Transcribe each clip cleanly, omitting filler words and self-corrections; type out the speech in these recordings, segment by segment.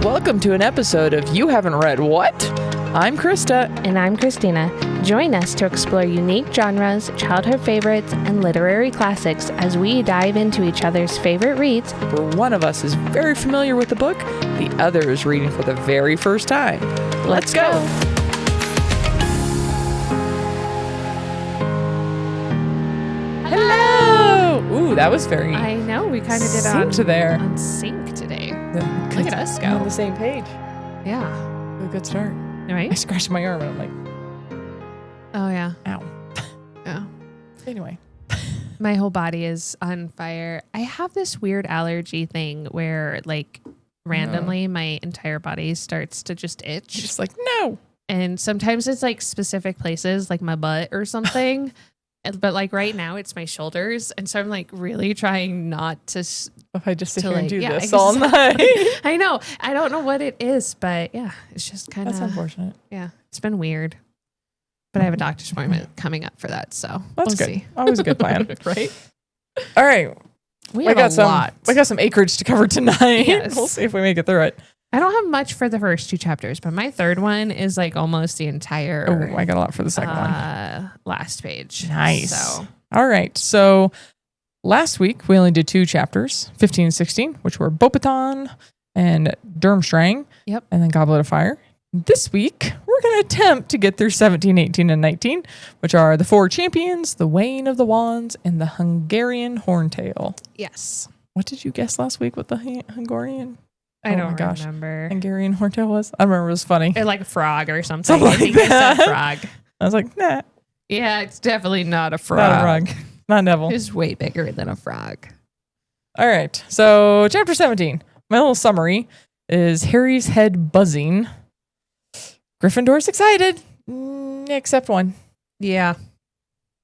Welcome to an episode of You Haven't Read What? I'm Krista. And I'm Christina. Join us to explore unique genres, childhood favorites, and literary classics as we dive into each other's favorite reads. Where one of us is very familiar with the book, the other is reading for the very first time. Let's go! Hello! Ooh, that was very... I know, we kind of did on sync today. Look at us go. On the same page. Yeah. A good start. Right? I scratched my arm and I'm like, oh, yeah. ow. Oh. Anyway. My whole body is on fire. I have this weird allergy thing where, like, randomly my entire body starts to just itch. Just like, no. And sometimes it's, like, specific places, like my butt or something. But, like, right now it's my shoulders. And so I'm, like, really trying not to... If I just sit here and do this exactly. all night. I know. I don't know what it is, but yeah, it's just kind of... That's unfortunate. Yeah, it's been weird. But I have a doctor's appointment coming up for that, so that's we'll good. see. Always a good plan. Right? All right. We got a lot. We got some acreage to cover tonight. Yes. We'll see if we make it through it. I don't have much for the first two chapters, but my third one is like almost the entire... Oh, I got a lot for the second one. Last page. Nice. So. All right. So last week, we only did two chapters, 15 and 16, which were Bopaton and Durmstrang. Yep. And then Goblet of Fire. This week, we're going to attempt to get through 17, 18, and 19, which are the Four Champions, the Wane of the Wands, and the Hungarian Horntail. Yes. What did you guess last week with the Hungarian? I don't remember. Hungarian Horntail was? I remember it was funny. Or like a frog or something. Something I think like I said that. frog. I was like, nah. Yeah, it's definitely not a frog. Not a frog. Not devil. It's way bigger than a frog. All right. So chapter 17. My little summary is Harry's head buzzing. Gryffindor's excited. Except one. Yeah.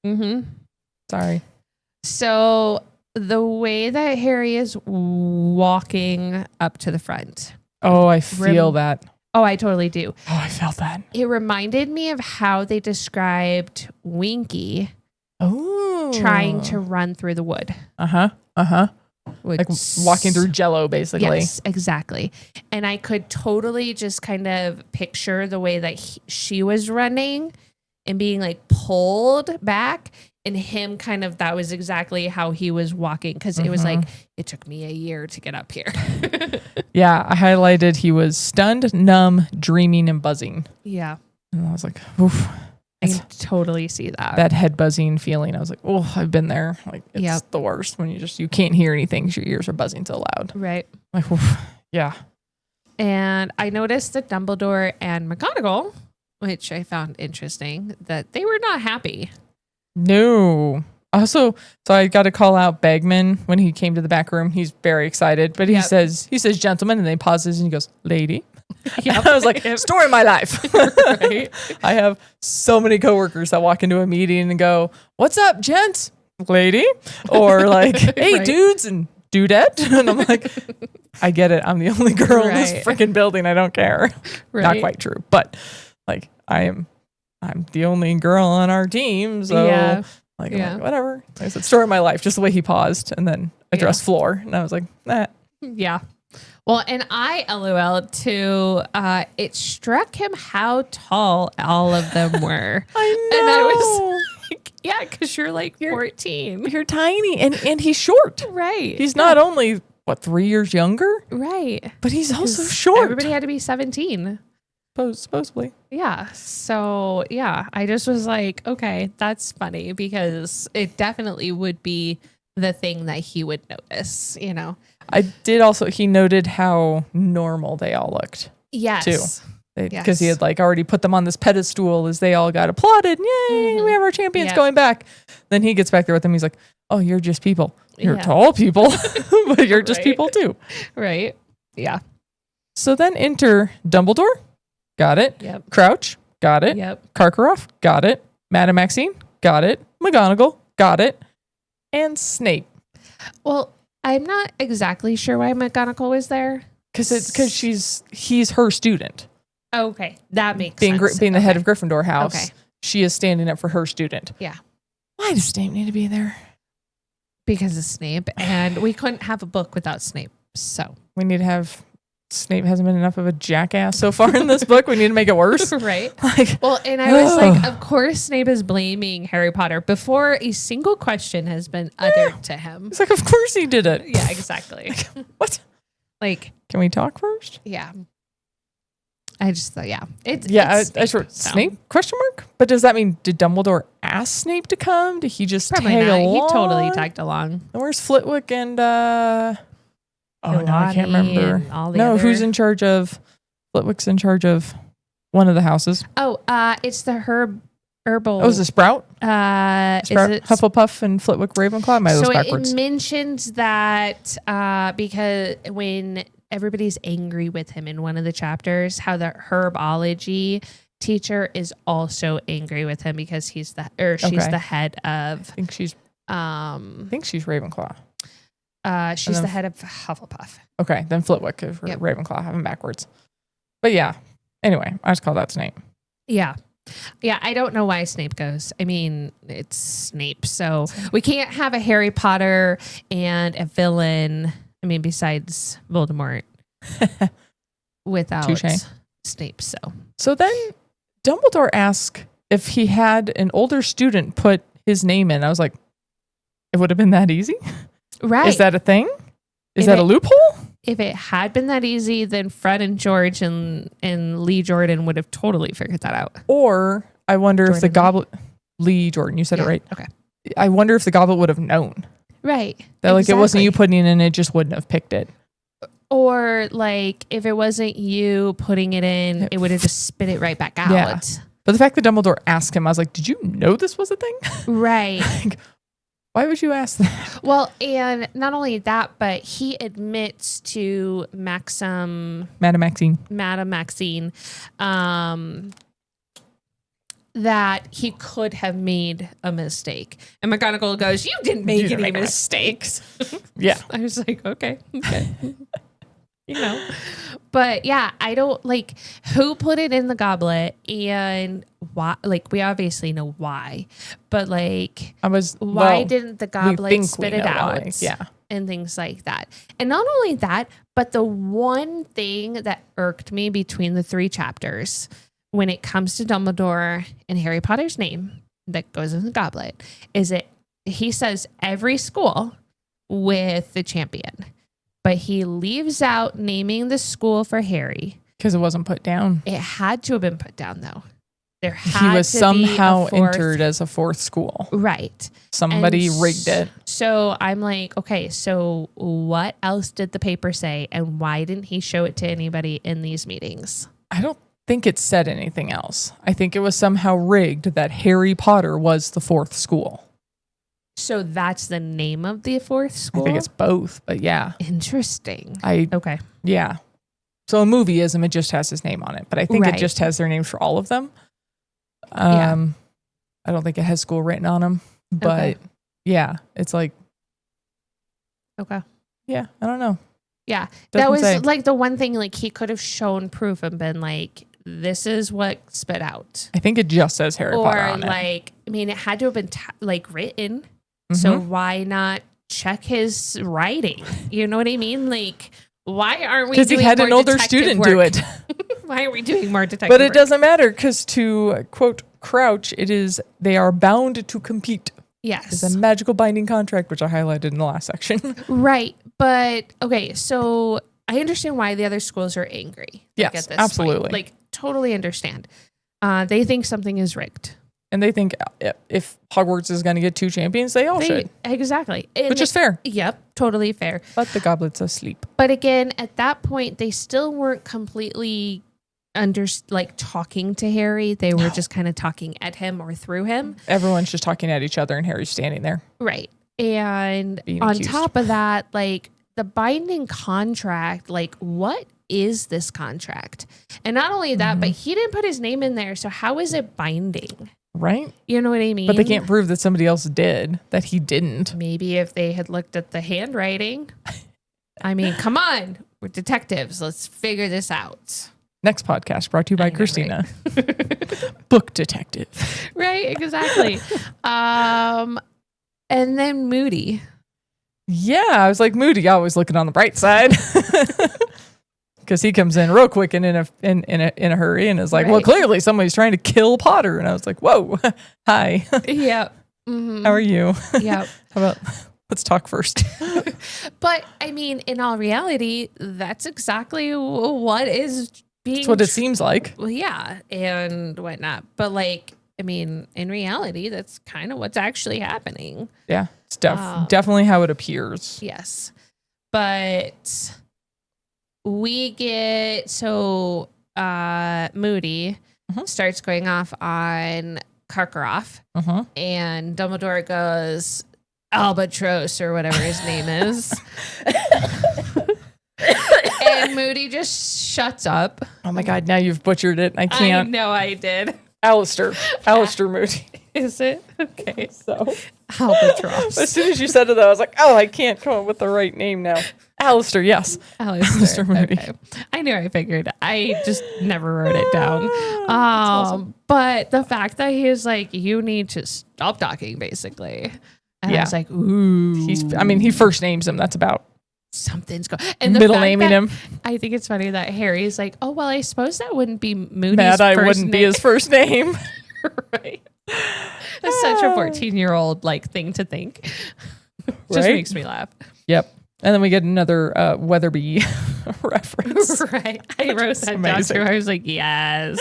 Mm-hmm. Sorry. So the way that Harry is walking up to the front. Oh, I feel that. Oh, I totally do. Oh, I felt that. It reminded me of how they described Winky trying to run through the wood. Uh-huh. Uh-huh. Which, like walking through Jell-O, basically. Yes, exactly. And I could totally just kind of picture the way that she was running and being like pulled back, and him kind of, that was exactly how he was walking, because it was like, it took me a year to get up here. Yeah, I highlighted he was stunned, numb, dreaming, and buzzing. Yeah. And I was like, oof. I can totally see that. That head buzzing feeling. I was like, oh, I've been there. Like, it's the worst when you can't hear anything because your ears are buzzing so loud. Right. Like, oof. Yeah. And I noticed that Dumbledore and McGonagall, which I found interesting, that they were not happy. No. Also, so I got to call out Bagman when he came to the back room. He's very excited, but he says, gentlemen, and then he pauses and he goes, lady. Yep. I was like, story of my life. Right? I have so many coworkers that walk into a meeting and go, what's up, gents, lady? Or like, hey, dudes and dudette. And I'm like, I get it. I'm the only girl in this freaking building. I don't care. Right. Not quite true. But like, I'm the only girl on our team. So I'm like, whatever. I said, story of my life, just the way he paused and then addressed floor. And I was like, nah. Yeah. Well, and I LOL'd too. It struck him how tall all of them were. I know. And I was like, yeah, because you're like 14. You're tiny. And he's short. Right. He's not only, 3 years younger? Right. But he's also short. Everybody had to be 17. Supposedly. Yeah. So, yeah, I just was like, okay, that's funny, because it definitely would be the thing that he would notice, you know? I did also, he noted how normal they all looked. Yes. Too. Because he had like already put them on this pedestal as they all got applauded. Yay, we have our champions going back. Then he gets back there with them. He's like, oh, you're just people. You're tall people, but you're just people too. Right. Yeah. So then enter Dumbledore. Got it. Yep. Crouch. Got it. Yep. Karkaroff. Got it. Madame Maxine. Got it. McGonagall. Got it. And Snape. Well, I'm not exactly sure why McGonagall was there. Because he's her student. Okay, that makes sense. Being the head of Gryffindor House, okay. She is standing up for her student. Yeah. Why does Snape need to be there? Because of Snape, and we couldn't have a book without Snape. So we need to have Snape hasn't been enough of a jackass so far in this book. We need to make it worse. Right. Like, well, and I was like, of course Snape is blaming Harry Potter before a single question has been uttered to him. It's like, of course he did it. Yeah, exactly. What? Like, can we talk first? Yeah. I just thought, yeah. It's I wrote Snape, question mark? But does that mean, did Dumbledore ask Snape to come? Did he just Probably tag not. along? He totally tagged along. And where's Flitwick and, oh, no, I can't remember. Who's in charge of, Flitwick's in charge of one of the houses. Oh, it's the herbal. Oh, is it Sprout? Sprout, is it Hufflepuff and Flitwick Ravenclaw? Am I those backwards? It mentions that because when everybody's angry with him in one of the chapters, how the herbology teacher is also angry with him because she's the head of. I think she's Ravenclaw. She's the head of Hufflepuff. Okay, then Flitwick is Ravenclaw. I have them backwards. But yeah, anyway, I just call that Snape. Yeah. Yeah, I don't know why Snape goes. I mean, it's Snape. So we can't have a Harry Potter and a villain, I mean, besides Voldemort, without Snape. So then Dumbledore asked if he had an older student put his name in. I was like, it would have been that easy? Right. Is that a thing? Is that a loophole? If it had been that easy, then Fred and George and Lee Jordan would have totally figured that out. Or I wonder if the goblet... Lee Jordan, you said it right. Okay. I wonder if the goblet would have known. Right. That like it wasn't you putting it in, it just wouldn't have picked it. Or like if it wasn't you putting it in, it would have just spit it right back out. Yeah. But the fact that Dumbledore asked him, I was like, did you know this was a thing? Right. Like, why would you ask that? Well, and not only that, but he admits to Madame Maxine, that he could have made a mistake. And McGonagall goes, "You didn't make any mistakes." Yeah. I was like, okay. You know, but yeah, I don't like who put it in the goblet and why. Like, we obviously know why, but like, why didn't the goblet spit it out? Why. Yeah, and things like that. And not only that, but the one thing that irked me between the 3 chapters when it comes to Dumbledore and Harry Potter's name that goes in the goblet is he says every school with the champion. But he leaves out naming the school for Harry. Because it wasn't put down. It had to have been put down, though. He was somehow entered as a 4th school. Right. Somebody rigged it. So I'm like, okay, so what else did the paper say? And why didn't he show it to anybody in these meetings? I don't think it said anything else. I think it was somehow rigged that Harry Potter was the 4th school. So that's the name of the 4th school? I think it's both, but yeah. Interesting. Okay. Yeah. So a movieism, it just has his name on it, but I think it just has their names for all of them. I don't think it has school written on them, but yeah, it's like. Okay. Yeah, I don't know. Yeah. That was like the one thing, like he could have shown proof and been like, this is what spit out. I think it just says Harry Potter on it. Or like, I mean, it had to have been written. So why not check his writing? You know what I mean? Like, why aren't we doing more detective work? Because he had an older student do it. Why are we doing more detective work? But it doesn't matter because to quote Crouch, they are bound to compete. Yes. It's a magical binding contract, which I highlighted in the last section. Right. But okay, so I understand why the other schools are angry. Yes, at this absolutely. Point. Like, totally understand. They think something is rigged. And they think if Hogwarts is going to get 2 champions, they should. Exactly. Which is fair. Yep, totally fair. But the goblet's asleep. But again, at that point, they still weren't completely talking to Harry. They were just kind of talking at him or through him. Everyone's just talking at each other and Harry's standing there. Right. And on top of that, like the binding contract, like what is this contract? And not only that, but he didn't put his name in there. So how is it binding? Right. You know what I mean? But they can't prove that somebody else did, that he didn't. Maybe if they had looked at the handwriting. I mean, come on. We're detectives. Let's figure this out. Next podcast brought to you by Christina. Right? Book detective. Right, exactly. And then Moody. Yeah, I was like, Moody, always looking on the bright side. because he comes in real quick and in a hurry and is like, well, clearly somebody's trying to kill Potter. And I was like, whoa, hi. Yeah. How are you? Yeah. How about let's talk first. But I mean, in all reality, that's exactly what is being. That's what it seems like. Well, yeah, and whatnot. But like, I mean, in reality, that's kind of what's actually happening. Yeah, it's definitely how it appears. Yes. But we get Moody starts going off on Karkaroff, and Dumbledore goes Albatross or whatever his name is. And Moody just shuts up. Oh my God, now you've butchered it. I can't. I know I did. Alistair Moody. Is it? Okay. So Albatross. as soon as you said it, though, I was like, oh, I can't come up with the right name now. Alistair, yes. Alistair Moody. Okay. I knew I figured. I just never wrote it down. Awesome. But the fact that he was like, you need to stop talking, basically. And I was like, ooh. He first names him. That's about something's going. And the middle naming him. I think it's funny that Harry's like, oh, well, I suppose that wouldn't be Moody's Mad I first wouldn't be his first name. Right. That's such a 14-year-old like thing to think. Just makes me laugh. Yep. And then we get another Weatherby reference. Right. I wrote that down too. I was like, yes.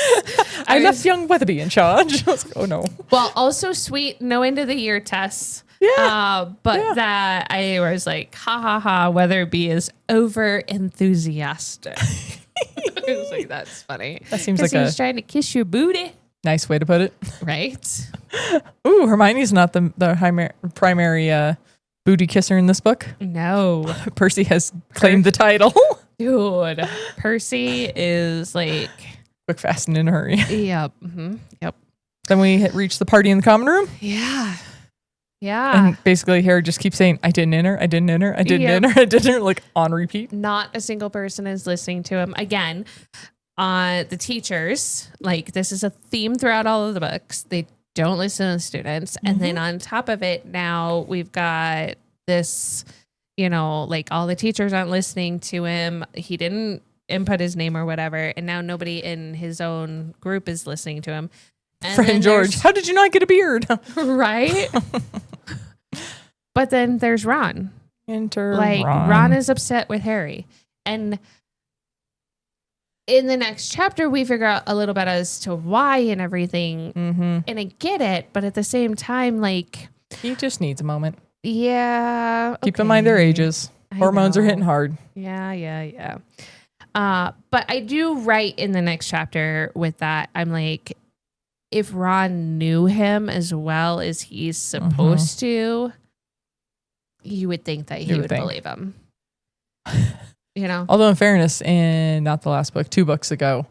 I left young Weatherby in charge. I was like, oh no. Well, also sweet, no end of the year tests. Yeah. That I was like, ha ha ha, Weatherby is over enthusiastic. I was like, that's funny. That seems like he's trying to kiss your booty. Nice way to put it. Right. Ooh, Hermione's not the primary booty kisser in this book. No. Percy has claimed the title. Dude, Percy is like quick, fast, and in a hurry. Yep. Mm-hmm. Yep. Then we reach the party in the common room. Yeah. Yeah. And basically Harry just keeps saying, I didn't enter, I didn't enter, I didn't enter, I didn't enter, like on repeat. Not a single person is listening to him. Again, the teachers, like this is a theme throughout all of the books. They don't listen to the students. And then on top of it, now we've got this, like all the teachers aren't listening to him. He didn't input his name or whatever. And now nobody in his own group is listening to him. And Friend George, how did you not get a beard? Right? But then there's Ron. Ron is upset with Harry. And in the next chapter, we figure out a little bit as to why and everything. And I get it, but at the same time, like... He just needs a moment. Yeah. Keep in mind their ages. Hormones are hitting hard. Yeah. But I do write in the next chapter with that. I'm like, if Ron knew him as well as he's supposed to, you would think that he would believe him. Although in fairness, in not the last book, 2 books ago,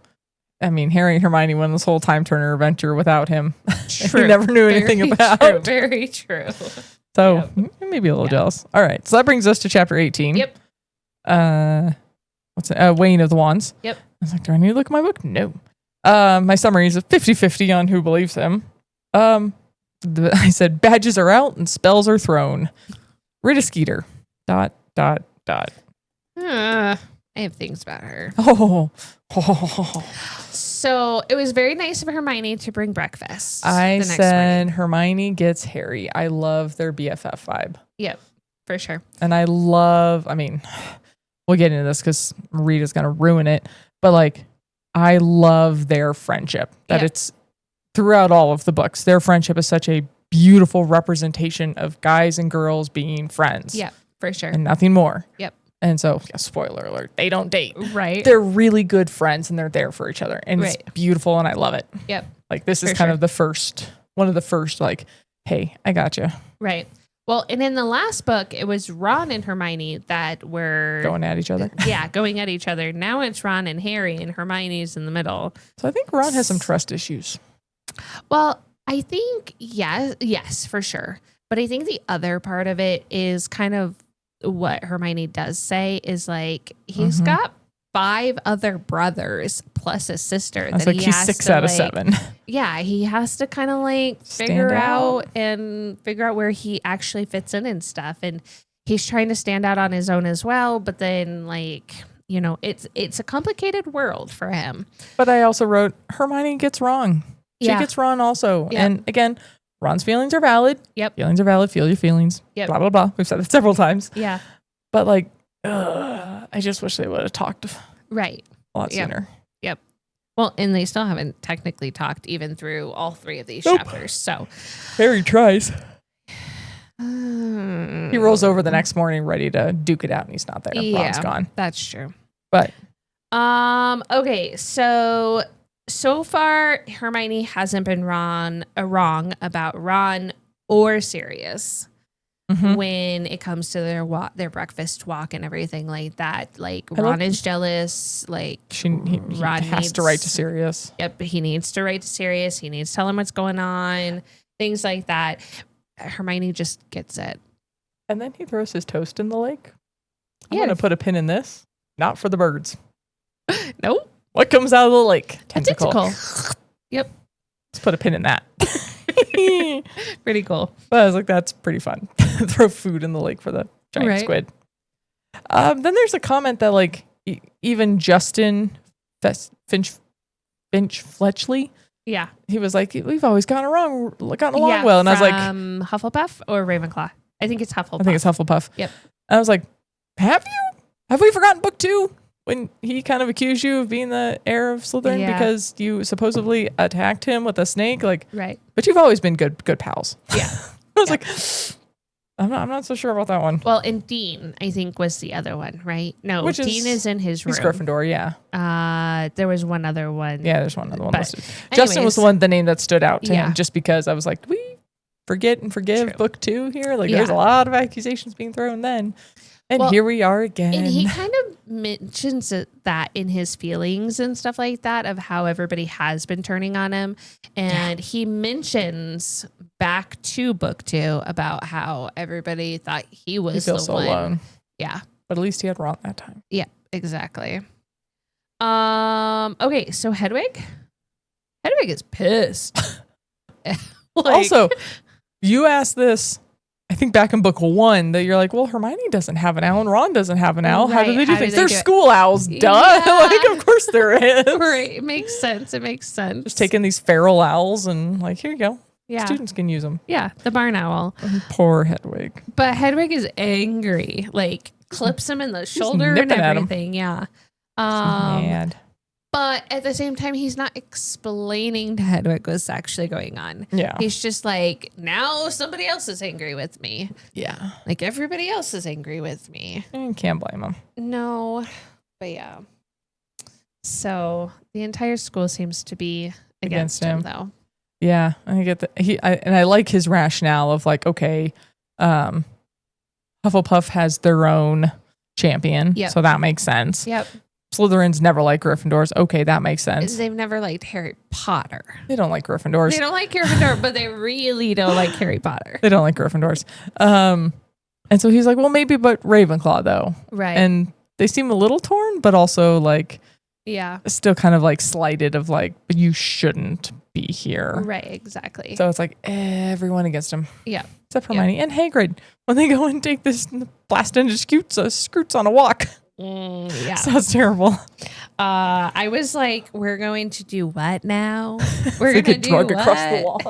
I mean, Harry and Hermione went this whole time turner adventure without him. True. He never knew anything about. True. Very true. So maybe a little jealous. All right. So that brings us to chapter 18. Yep. What's it? Weighing of the Wands. Yep. I was like, do I need to look at my book? No. My summary is a 50-50 on who believes him. I said badges are out and spells are thrown. Rita Skeeter. ... I have things about her. Oh. So it was very nice of Hermione to bring breakfast. I said Hermione gets Harry. I love their BFF vibe. Yep, for sure. And we'll get into this because Rita's going to ruin it. But like, I love their friendship. It's throughout all of the books. Their friendship is such a beautiful representation of guys and girls being friends. Yeah, for sure. And nothing more. Yep. And so, spoiler alert, they don't date. Right. They're really good friends and they're there for each other. And it's beautiful and I love it. Yep. Like this is kind of one of the first, like, hey, I got you. Right. Well, and in the last book, it was Ron and Hermione that were... Going at each other. Yeah, going at each other. Now it's Ron and Harry and Hermione's in the middle. So I think Ron has some trust issues. Well, I think, yes, for sure. But I think the other part of it is kind of what Hermione does say is like, he's got 5 other brothers plus a sister. I was like, he's 6 out of 7. Yeah, he has to kind of like figure out where he actually fits in and stuff. And he's trying to stand out on his own as well. But then like, you know, it's a complicated world for him. But I also wrote, Hermione gets wrong. She gets Ron also. Yeah. And again, Ron's feelings are valid. Yep. Feelings are valid. Feel your feelings. Yep. Blah, blah, blah. We've said it several times. Yeah. But like, I just wish they would have talked Right. a lot sooner. Yep. Well, and they still haven't technically talked even through all 3 of these chapters. So Harry tries. He rolls over the next morning ready to duke it out and he's not there. Ron's gone. That's true. But okay, so far Hermione hasn't been wrong about Ron or Sirius when it comes to their breakfast walk and everything like that. Like Ron is jealous. Like Ron has to write to Sirius. Yep, he needs to write to Sirius. He needs to tell him what's going on. Things like that. Hermione just gets it. And then he throws his toast in the lake. I'm Yeah. going to put a pin in this. Not for the birds. Nope. What comes out of the lake? A tentacle. Yep. Let's put a pin in that. Pretty cool. But I was like, that's pretty fun. Throw food in the lake for the giant squid. Then there's a comment that like even Justin Finch-Fletchley. Yeah. He was like, we've always gotten along well. And I was like, Hufflepuff or Ravenclaw? I think it's Hufflepuff. I think it's Hufflepuff. Yep. I was like, have we forgotten book 2? When he kind of accused you of being the heir of Slytherin because you supposedly attacked him with a snake, like, right? But you've always been good pals. Yeah, I was like, I'm not so sure about that one. Well, and Dean, I think, was the other one, right? No, Dean is in his room. He's Gryffindor, yeah. There was one other one. Yeah, there's one other one listed. Anyways, Justin was the name that stood out to him, just because I was like, do we forget and forgive book 2 here? Like, there's a lot of accusations being thrown then. And here we are again. And he kind of mentions that in his feelings and stuff like that of how everybody has been turning on him. And he mentions back to book 2 about how everybody thought he was the one. Alone. Yeah. But at least he had Ron that time. Yeah, exactly. Okay, so Hedwig is pissed. Also, you asked this, I think back in book 1, that you're like, well, Hermione doesn't have an owl and Ron doesn't have an owl. Right. How do they do things? They're school owls, duh. Yeah. Like, of course there is. Right. It makes sense. Just taking these feral owls and like, here you go. Yeah. Students can use them. Yeah. The barn owl. Poor Hedwig. But Hedwig is angry. Like, clips him in the shoulder and everything. Yeah. Mad. But at the same time, he's not explaining to Hedwig what's actually going on. Yeah. He's just like, now somebody else is angry with me. Yeah. Like everybody else is angry with me. Can't blame him. No. But yeah. So the entire school seems to be against him though. Yeah. I get that. And I like his rationale of like, okay, Hufflepuff has their own champion. Yep. So that makes sense. Yep. Slytherins never like Gryffindors. Okay, that makes sense. They've never liked Harry Potter. They don't like Gryffindors. They don't like Gryffindor, but they really don't like Harry Potter. They don't like Gryffindors. And so he's like, well, maybe, but Ravenclaw though. Right. And they seem a little torn, but also like, still kind of like slighted of like, but you shouldn't be here. Right, exactly. So it's like everyone against him. Yeah. Except Hermione and Hagrid when they go and take this blast into Scoots on a walk. Yeah. Sounds terrible. I was like, we're going to do what now? We're going to do what? Across the wall.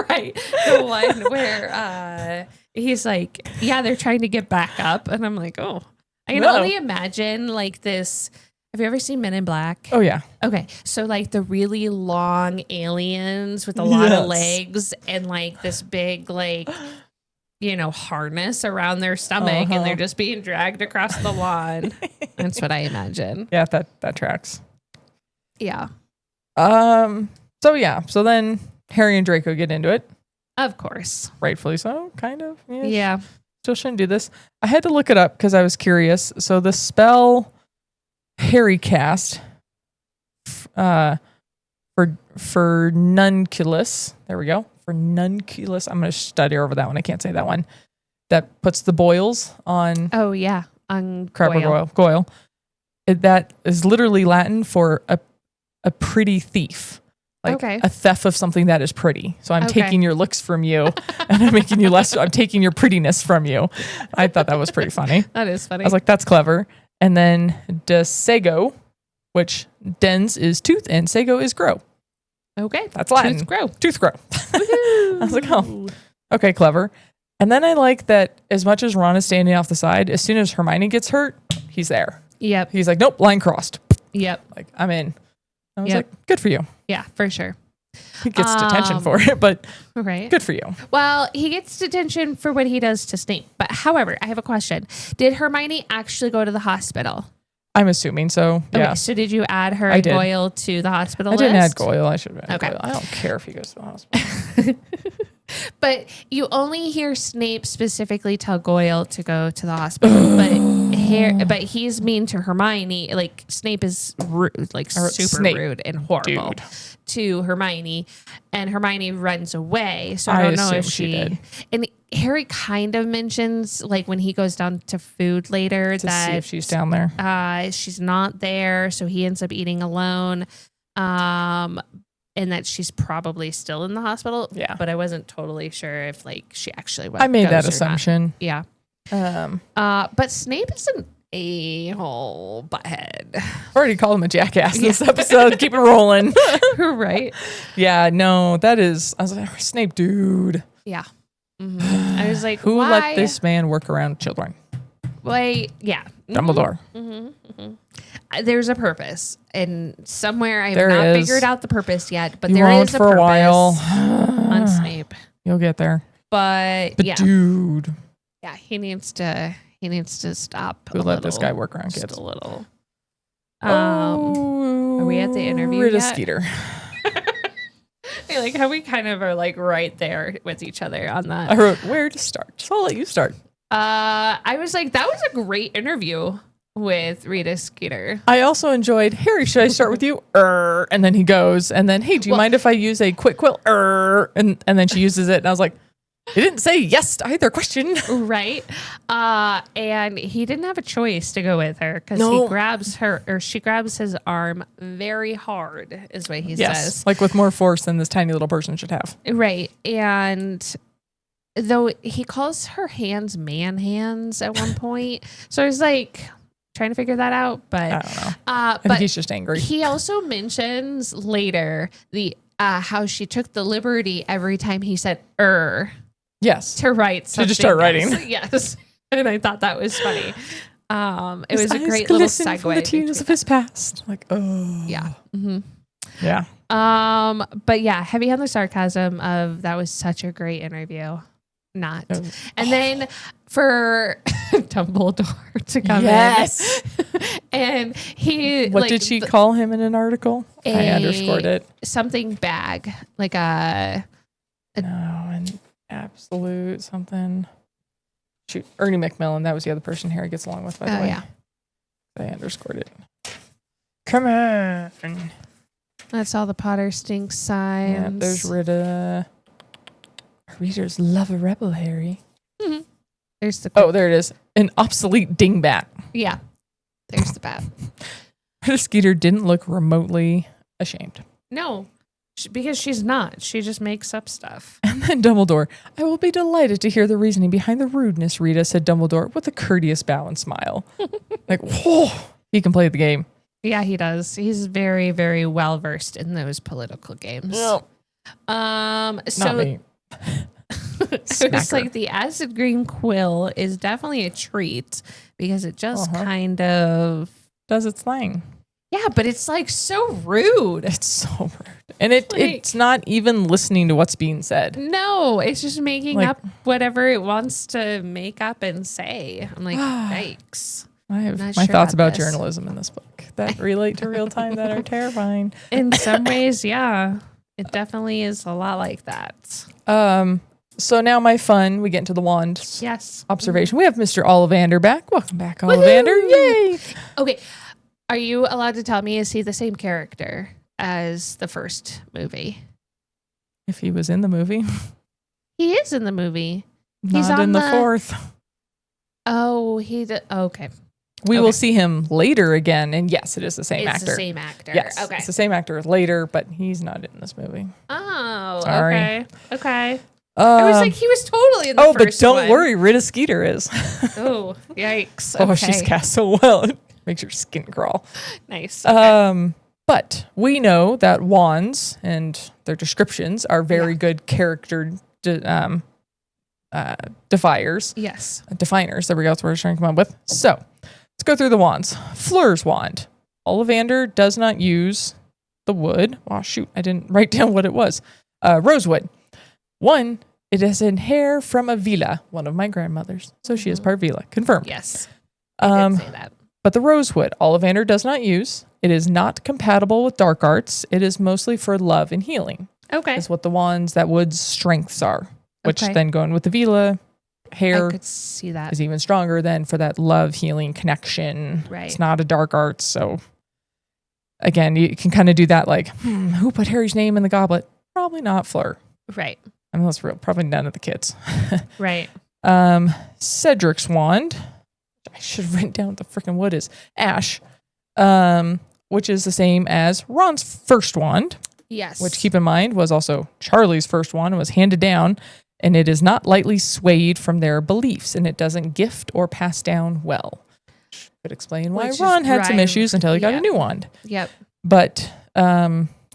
Right. The one where he's like, yeah, they're trying to get back up. And I'm like, oh, I can only imagine like this. Have you ever seen Men in Black? Oh, yeah. Okay. So like the really long aliens with a lot of legs and like this big like... harness around their stomach and they're just being dragged across the lawn. That's what I imagine. Yeah, that tracks. Yeah. So then Harry and Draco get into it. Of course. Rightfully so, kind of. Yeah. Still shouldn't do this. I had to look it up because I was curious. So the spell Harry cast for nunculus. There we go. For nunculus. I'm going to study over that one. I can't say that one. That puts the boils on. Oh, yeah. On Goyle. That is literally Latin for a pretty thief. Like a theft of something that is pretty. So I'm taking your looks from you and I'm making you less. I'm taking your prettiness from you. I thought that was pretty funny. That is funny. I was like, that's clever. And then desego, which dens is tooth and sego is grow. Okay. That's Latin. Tooth grow. Tooth grow. I was like, oh, okay, clever. And then I like that as much as Ron is standing off the side, as soon as Hermione gets hurt, he's there. Yep. He's like, nope, line crossed. Yep. Like, I'm in. I was like, good for you. Yeah, for sure. He gets detention for it, but right. Good for you. Well, he gets detention for what he does to Snape. But however, I have a question. Did Hermione actually go to the hospital? I'm assuming so. Yeah. Okay, so did you add her and Goyle to the hospital list? I didn't add Goyle. I should have added Okay. Goyle. I don't care if he goes to the hospital. But you only hear Snape specifically tell Goyle to go to the hospital. But he's mean to Hermione. Like, Snape is rude, like super rude and horrible to Hermione. And Hermione runs away. So I don't know if she did. And Harry kind of mentions, like, when he goes down to food later, to that see if she's down there. She's not there. So he ends up eating alone. And that she's probably still in the hospital. Yeah. But I wasn't totally sure if, like, she actually went. I made that assumption. Yeah. But Snape is an a-hole butthead. I've already called him a jackass this episode. Keep it rolling. Right. Yeah, no, that is, I was like, Snape, dude. Yeah. Mm-hmm. I was like, who let this man work around children? Like, yeah. Dumbledore. There's a purpose, and somewhere I have not figured out the purpose yet, but there is a for purpose a while on Snape. You'll get there. But yeah, dude, yeah, he needs to stop. Who let this guy work around kids? Just a little. Are we at the interview Rita yet? Skeeter. I like how we kind of are like right there with each other on that. I wrote where to start. So I'll let you start. I was like, that was a great interview with Rita Skeeter. I also enjoyed, Harry, should I start with you? And then he goes, and then, hey, do you mind if I use a quick quill? And then she uses it, and I was like, he didn't say yes to either question. Right. And he didn't have a choice to go with her because he grabs her, or she grabs his arm very hard, is what he says. Like with more force than this tiny little person should have. Right. And though he calls her hands man hands at one point. So I was like trying to figure that out, but I don't know. I think he's just angry. He also mentions later the how she took the liberty every time he said yes, to write something. To just start writing. Yes. And I thought that was funny. It was a great little segue from the tears of his past. Like, oh. Yeah. Mm-hmm. Yeah. But yeah, heavy on the sarcasm of that was such a great interview. Not. And then for Dumbledore to come in. And he What did she call him in an article? I underscored it. Something bag. Like a an absolute something. Shoot, Ernie Macmillan. That was the other person Harry gets along with, by the way. Yeah. I underscored it. Come on. That's all the Potter stinks signs. Yeah, there's Rita. Readers love a rebel, Harry. Mm-hmm. There's the there it is. An obsolete dingbat. Yeah. There's the bat. Rita Skeeter didn't look remotely ashamed. No, because she's not. She just makes up stuff. And then Dumbledore, I will be delighted to hear the reasoning behind the rudeness, Rita, said Dumbledore with a courteous bow and smile. Like, whoa, he can play the game. Yeah, he does. He's very, very well versed in those political games. No. So Not me. It's like the acid green quill is definitely a treat because it just kind of does its thing. Yeah, but it's like so rude. It's so rude. And it's not even listening to what's being said. No, it's just making up whatever it wants to make up and say. I'm like, yikes. I have my thoughts about journalism in this book that relate to real time that are terrifying. In some ways, yeah. It definitely is a lot like that. So now my fun, we get into the wand observation. We have Mr. Ollivander back. Welcome back, Ollivander. Yay. Okay. Are you allowed to tell me, is he the same character as the first movie? If he was in the movie. He is in the movie. He's not in the fourth. Oh, he did. Okay. We will see him later again, and yes, it is the same actor. It's the same actor. Yes, okay. It's the same actor later, but he's not in this movie. Oh, sorry. Okay. I was like, he was totally in the first but don't one. worry, Rita Skeeter is. Oh, yikes. Oh, she's cast so well. Makes your skin crawl. Nice. Okay. But we know that wands and their descriptions are very good character definers. Yes. Definers. There we go. That's what we're trying to come up with. So let's go through the wands. Fleur's wand. Ollivander does not use the wood. Oh, shoot. I didn't write down what it was. Rosewood. One, it is in hair from a vila, one of my grandmothers. So she is part vila. Confirmed. Yes. I did say that. But the rosewood, Ollivander does not use. It is not compatible with dark arts. It is mostly for love and healing. Okay. Is what the wands that wood's strengths are. Which then going with the vila, hair I could see that. is even stronger than for that love, healing, connection. Right. It's not a dark arts. So again, you can kind of do that like, who put Harry's name in the goblet? Probably not Fleur. Right. I mean, that's real. Probably none of the kids. Right. Cedric's wand. I should have written down what the freaking wood is. Ash. Which is the same as Ron's first wand. Yes. Which, keep in mind, was also Charlie's first wand and was handed down. And it is not lightly swayed from their beliefs. And it doesn't gift or pass down well. Could explain why Ron had some issues until he got a new wand. Yep. But,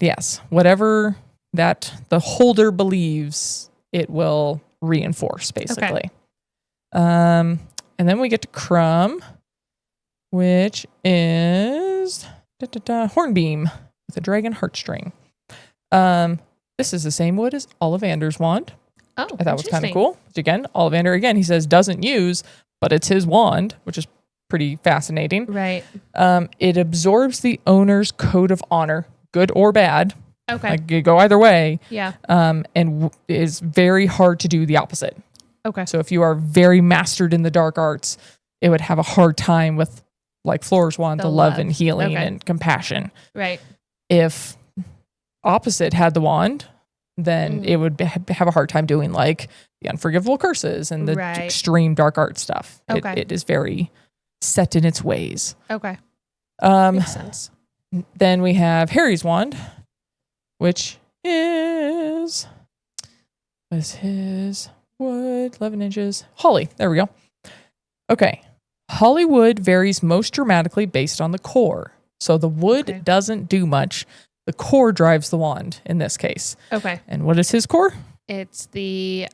yes, whatever that the holder believes, it will reinforce, basically. Okay. And then we get to Crumb, which is Hornbeam with a dragon heartstring. This is the same wood as Ollivander's wand. Oh, I thought was kind of cool. Which again, Ollivander, again, he says doesn't use, but it's his wand, which is pretty fascinating. Right. It absorbs the owner's code of honor, good or bad. Okay. Like you go either way. Yeah. And is very hard to do the opposite. Okay. So if you are very mastered in the dark arts, it would have a hard time with like Fleur's wand, the love and healing and compassion. Right. If opposite had the wand, then it would have a hard time doing like the unforgivable curses and the extreme dark art stuff. Okay. It is very set in its ways. Okay. Makes sense. Then we have Harry's wand, which was his wood, 11 inches. Holly. There we go. Okay. Hollywood varies most dramatically based on the core. So the wood doesn't do much. The core drives the wand in this case. Okay. And what is his core? It's the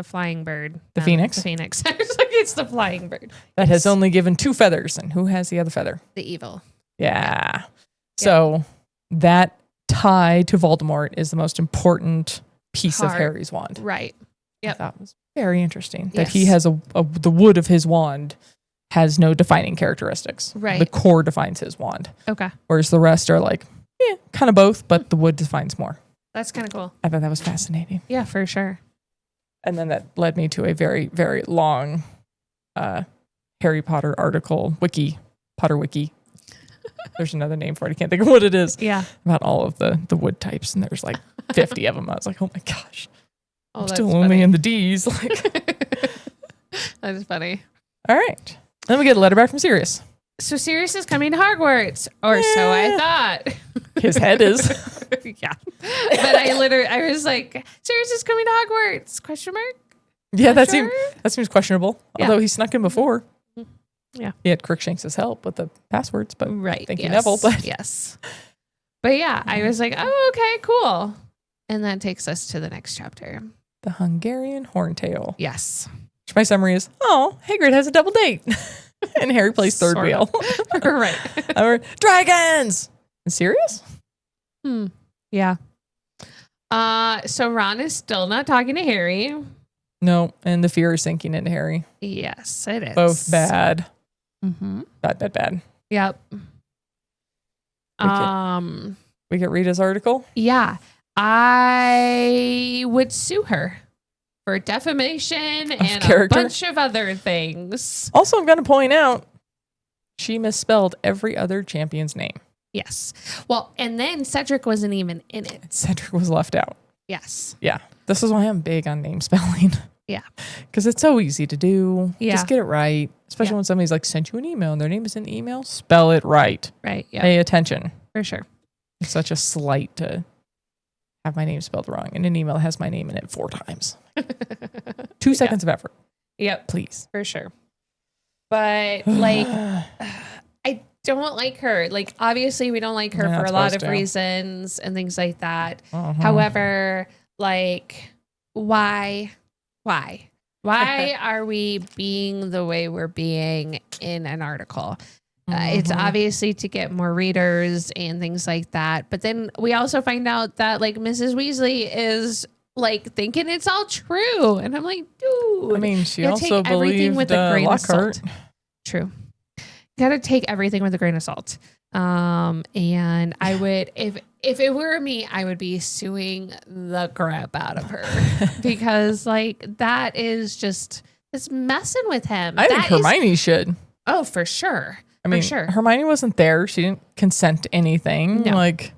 flying bird. The phoenix? The phoenix. I was like, it's the flying bird. That has only given 2 feathers. And who has the other feather? The evil. Yeah. So that tie to Voldemort is the most important piece of Harry's wand. Right. Yep. That was very interesting. That he has the wood of his wand has no defining characteristics. Right. The core defines his wand. Okay. Whereas the rest are like, kind of both, but the wood defines more. That's kind of cool. I thought that was fascinating. Yeah, for sure. And then that led me to a very, very long Harry Potter article, Potter Wiki. There's another name for it. I can't think of what it is. Yeah. About all of the wood types. And there's like 50 of them. I was like, oh my gosh. I'm still only in the D's. That's funny. All right. Then we get a letter back from Sirius. So Sirius is coming to Hogwarts, or so I thought. His head is. Yeah. But I was like, Sirius is coming to Hogwarts? Question mark? Yeah, that seems questionable. Yeah. Although he snuck in before. Yeah. He had Crookshanks' help with the passwords, but thank you, yes. Neville. But yes. But yeah, I was like, oh, okay, cool. And that takes us to the next chapter. The Hungarian Horntail. Yes. Which my summary is, Hagrid has a double date. And Harry plays third wheel. Right. Dragons! Serious? Yeah. So Ron is still not talking to Harry. No, and the fear is sinking into Harry. Yes, it is. Both bad. Mm-hmm. Bad. Yep. We get Rita's article? Yeah. I would sue her for defamation and character. A bunch of other things. Also, I'm going to point out, she misspelled every other champion's name. Yes. Well, and then Cedric wasn't even in it. Cedric was left out. Yes. Yeah. This is why I'm big on name spelling. Yeah. Because it's so easy to do. Yeah. Just get it right. Especially when somebody's like sent you an email and their name is in the email. Spell it right. Right. Yeah. Pay attention. For sure. It's such a slight to have my name spelled wrong. And an email has my name in it 4 times. 2 seconds of effort. Yep. Please. For sure. But like, I don't like her. Like, obviously, we don't like her You're for not a lot supposed of to. reasons and things like that. Uh-huh. However, like, why are we being the way we're being in an article? It's obviously to get more readers and things like that. But then we also find out that like Mrs. Weasley is like thinking it's all true. And I'm like, dude. I mean, she you also take everything believed with a grain Lockhart. of salt. True. Got to take everything with a grain of salt. And I would, if it were me, I would be suing the crap out of her because like that is just, it's messing with him. I think Hermione should. Oh, for sure. I mean, sure. Hermione wasn't there. She didn't consent to anything. No. Like,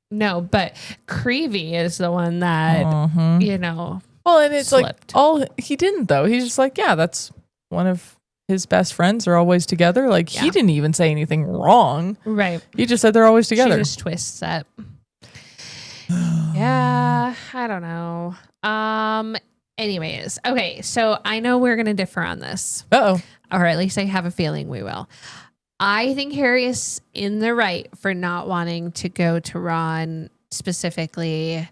no, but Creevy is the one that, you know, well, and it's slipped. like he didn't though. He's just like, yeah, that's one of his best friends. They're always together. Like he didn't even say anything wrong. Right. He just said they're always together. She just twists it. Yeah, I don't know. Anyways, okay, so I know we're gonna differ on this. Uh-oh. Or at least I have a feeling we will. I think Harry is in the right for not wanting to go to Ron specifically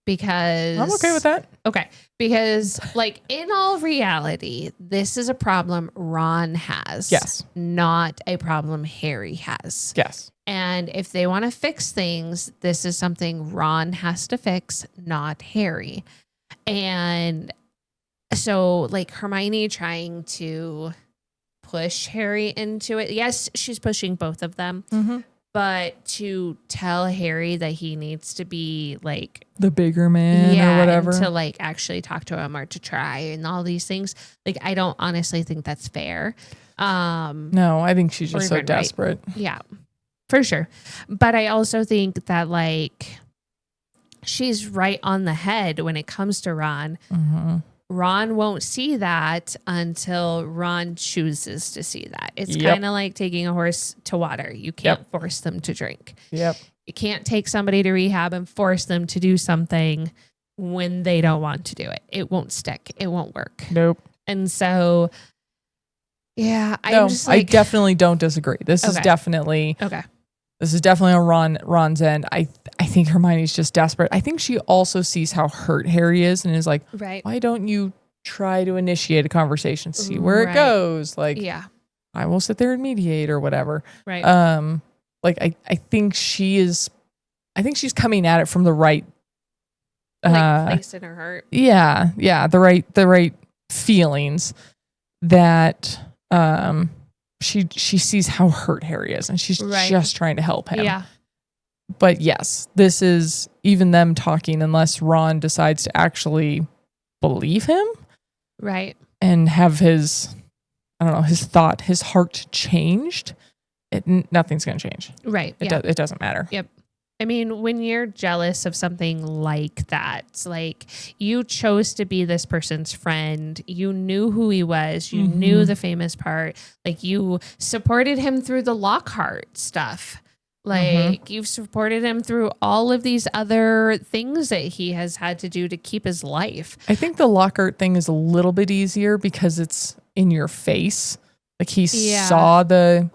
because I'm okay with that. Okay. Because like in all reality, this is a problem Ron has. Yes. Not a problem Harry has. Yes. And if they want to fix things, this is something Ron has to fix, not Harry. And so like Hermione trying to push Harry into it. Yes, she's pushing both of them. But to tell Harry that he needs to be like the bigger man or whatever, and to like actually talk to him or to try and all these things, like I don't honestly think that's fair. No, I think she's just so desperate. Right. Yeah, for sure. But I also think that like she's right on the head when it comes to Ron. Ron won't see that until Ron chooses to see that. It's kind of like taking a horse to water. You can't force them to drink. You can't take somebody to rehab and force them to do something when they don't want to do it. It won't stick. It won't work. Nope. And so, yeah, I definitely don't disagree. This is definitely on Ron's end. I think Hermione's just desperate. I think she also sees how hurt Harry is and is like, why don't you try to initiate a conversation, see where it goes? Like, I will sit there and mediate or whatever. Right. Like I think she's coming at it from the right place in her heart. Yeah. Yeah. The right feelings that she sees how hurt Harry is and she's just trying to help him. Yeah. But yes, this is even them talking unless Ron decides to actually believe him. Right. And have his heart changed. Nothing's going to change. Right. It doesn't matter. Yep. I mean, when you're jealous of something like that, it's like you chose to be this person's friend. You knew who he was. You knew the famous part. Like you supported him through the Lockhart stuff. Like you've supported him through all of these other things that he has had to do to keep his life. I think the Lockhart thing is a little bit easier because it's in your face. Like he saw the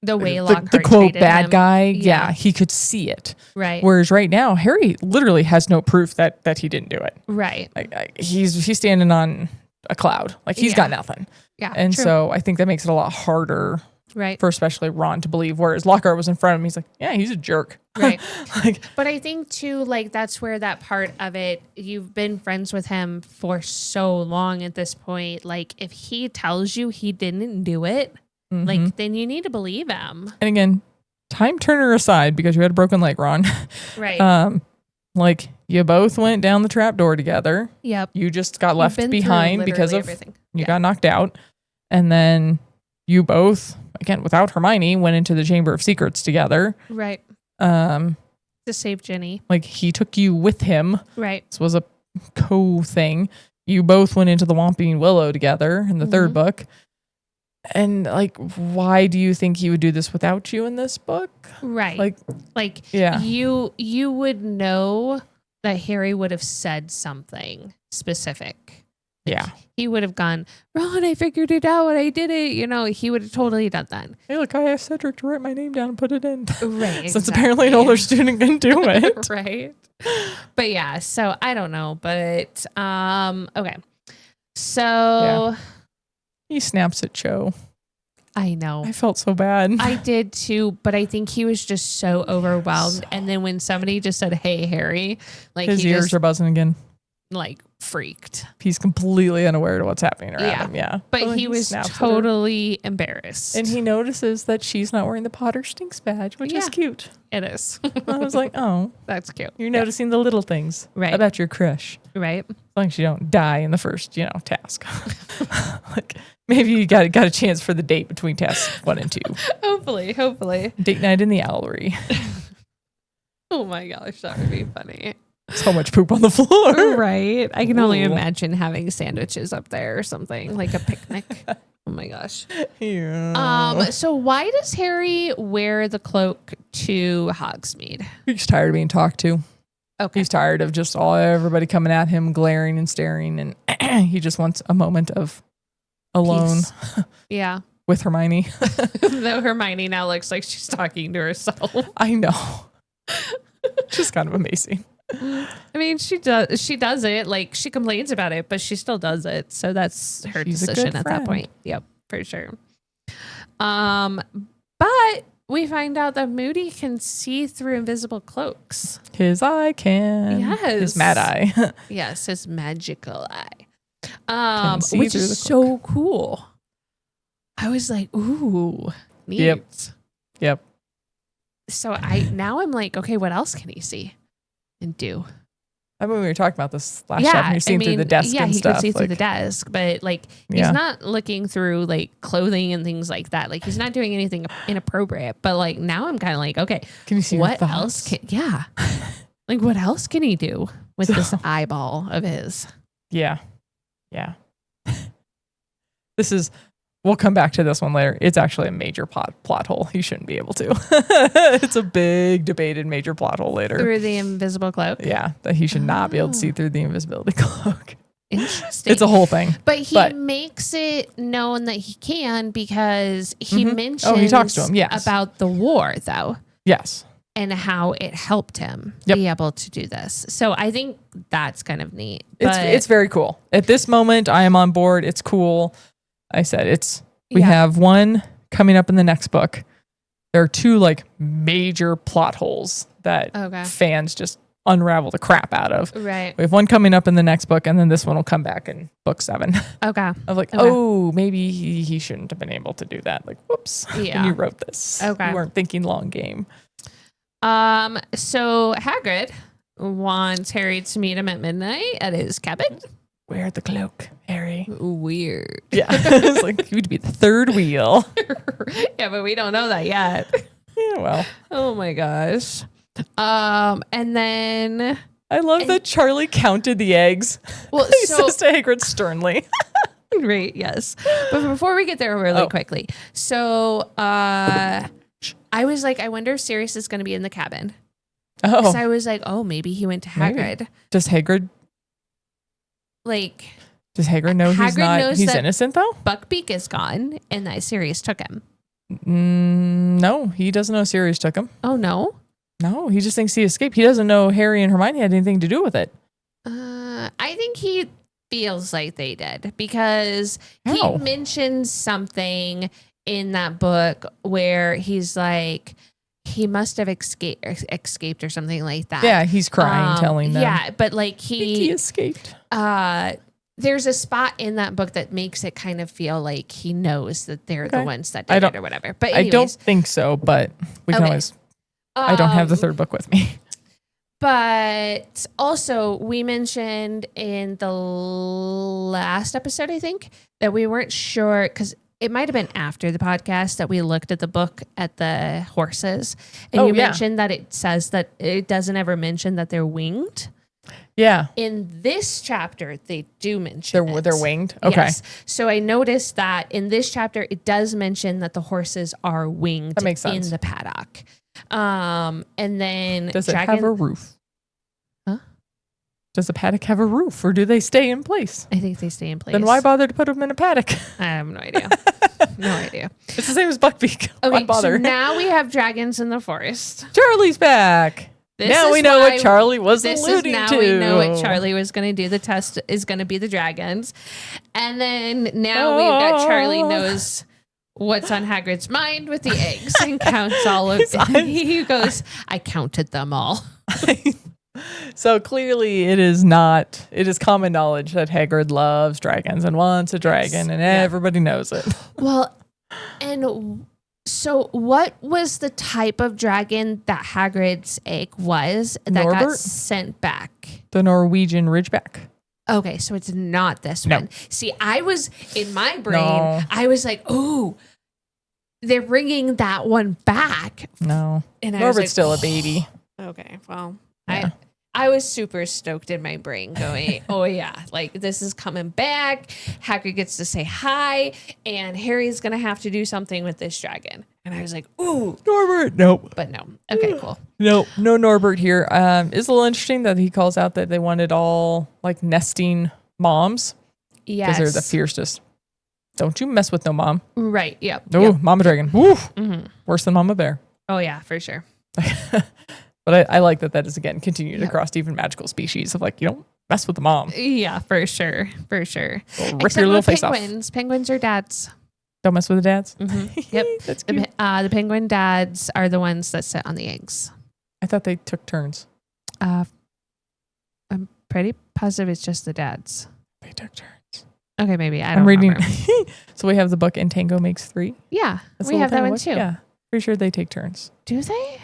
way Lockhart the quote bad him. guy. Yeah, he could see it. Right. Whereas right now, Harry literally has no proof that he didn't do it. Right. He's standing on a cloud. Like he's got nothing. Yeah. And true. so I think that makes it a lot harder. Right. For especially Ron to believe, whereas Lockhart was in front of him. He's like, yeah, he's a jerk. Right. But I think too, like that's where that part of it, you've been friends with him for so long at this point. Like if he tells you he didn't do it, like then you need to believe him. And again, Time Turner aside, because you had a broken leg, Ron. Right. Like you both went down the trap door together. Yep. You just got left behind because of everything. You got knocked out. And then you both, again, without Hermione, went into the Chamber of Secrets together. Right. To save Ginny. Like he took you with him. Right. This was a co-thing. You both went into the Whomping Willow together in the third book. And like, why do you think he would do this without you in this book? Right. Like yeah. You would know that Harry would have said something specific. Yeah. He would have gone, Ron, I figured it out. I did it. You know, he would have totally done that. Hey, look, I asked Cedric to write my name down and put it in. Right. Since apparently an older student can do it. Right. But yeah, so I don't know. But okay. So he snaps at Cho. I know. I felt so bad. I did too, but I think he was just so overwhelmed. And then when somebody just said, "Hey, Harry," like his ears are buzzing again. Like freaked. He's completely unaware of what's happening around him. Yeah. But he was totally embarrassed. And he notices that she's not wearing the Potter Stinks badge, which is cute. It is. I was like, oh, that's cute. You're noticing the little things about your crush. Right. As long as you don't die in the first, task. Like maybe you got a chance for the date between tasks 1 and 2. Hopefully. Date night in the Owlery. Oh my gosh, that would be funny. So much poop on the floor. Right. I can only imagine having sandwiches up there or something, like a picnic. Oh my gosh. Yeah. So why does Harry wear the cloak to Hogsmeade? He's tired of being talked to. Okay. He's tired of just everybody coming at him, glaring and staring, and he just wants a moment of alone. Yeah. With Hermione. Though Hermione now looks like she's talking to herself. I know. Just kind of amazing. I mean, she does it. Like, she complains about it, but she still does it. So that's her decision at that point. Yep, for sure. But we find out that Moody can see through invisible cloaks. His eye can. Yes. His mad eye. Yes, his magical eye. Which is so cool. I was like, ooh, neat. Yep. So I'm like, okay, what else can he see and do? I mean, we were talking about this last chapter. You're seeing through the desk and stuff. Yeah, he could see through the desk, but like he's not looking through like clothing and things like that. Like he's not doing anything inappropriate. But like now I'm kind of like, okay, can you see what else? Like what else can he do with this eyeball of his? Yeah. We'll come back to this one later. It's actually a major plot hole. He shouldn't be able to. It's a big debated major plot hole later. Through the invisible cloak? Yeah, that he should not be able to see through the invisibility cloak. Interesting. It's a whole thing. But he makes it known that he can because he mentions he talks to him, about the war, though. Yes. And how it helped him be able to do this. So I think that's kind of neat. It's very cool. At this moment, I am on board. It's cool. I said we have one coming up in the next book. There are 2 like major plot holes that fans just unravel the crap out of. Right. We have one coming up in the next book, and then this one will come back in book 7. Okay. I was like, oh, maybe he shouldn't have been able to do that. Like, whoops. Yeah. When you wrote this. Okay. You weren't thinking long game. So Hagrid wants Harry to meet him at midnight at his cabin. Wear the cloak, Harry. Weird. Yeah. It's like you'd be the third wheel. Yeah, but we don't know that yet. Yeah, well. Oh my gosh. And then I love that Charlie counted the eggs. Well, he says to Hagrid sternly. Right, yes. But before we get there really quickly. So I was like, I wonder if Sirius is going to be in the cabin. Oh. Because I was like, oh, maybe he went to Hagrid. Maybe. Does Hagrid know he's innocent though? Buckbeak is gone and that Sirius took him. No, he doesn't know Sirius took him. Oh no? No, he just thinks he escaped. He doesn't know Harry and Hermione had anything to do with it. I think he feels like they did because he mentions something in that book where he's like, he must have escaped or something like that. Yeah, he's crying, telling them. Yeah, but like he escaped. There's a spot in that book that makes it kind of feel like he knows that they're the ones that did it or whatever. But anyways, I don't think so, but we can always. I don't have the third book with me. But also, we mentioned in the last episode, I think, that we weren't sure because it might have been after the podcast that we looked at the book at the horses. And you mentioned that it says that it doesn't ever mention that they're winged. Yeah. In this chapter, they do mention they're winged. Okay. Yes. So I noticed that in this chapter, it does mention that the horses are winged that makes sense. In the paddock. And then does it have a roof? Huh? Does the paddock have a roof, or do they stay in place? I think they stay in place. Then why bother to put them in a paddock? I have no idea. No idea. It's the same as Buckbeak. Why Okay, bother? so now we have dragons in the forest. Charlie's back. Now we know what Charlie was alluding to. Now we know what Charlie was going to do. The test is going to be the dragons. And then now we've got Charlie knows what's on Hagrid's mind with the eggs and counts all of them. He goes, I counted them all. So clearly it is common knowledge that Hagrid loves dragons and wants a dragon, and everybody knows it. Well, and so what was the type of dragon that Hagrid's egg was that got sent back? The Norwegian Ridgeback. Okay, so it's not this one. See, I was, in my brain, I was like, oh, they're bringing that one back. No. And Norbert's like, still a baby. Okay, well, I was super stoked in my brain going, oh yeah, like this is coming back. Hagrid gets to say hi, and Harry's going to have to do something with this dragon. And I was like, ooh. Norbert. Nope. But no. Okay, cool. No Norbert here. It's a little interesting that he calls out that they wanted all like nesting moms. Yes. Because they're the fiercest. Don't you mess with no mom. Right, yep. Oh, Mama Dragon. Woo. Mm-hmm. Worse than Mama Bear. Oh yeah, for sure. But I like that is, again, continued across even magical species of like, you don't mess with the mom. Yeah, for sure. For sure. Rip your little face off. Penguins are dads. Don't mess with the dads? Mm-hmm. Yep. That's cute. The penguin dads are the ones that sit on the eggs. I thought they took turns. I'm pretty positive it's just the dads. They took turns. Okay, maybe. I'm reading. So we have the book And Tango Makes Three. Yeah, we have that one too. Yeah. Pretty sure they take turns. Do they?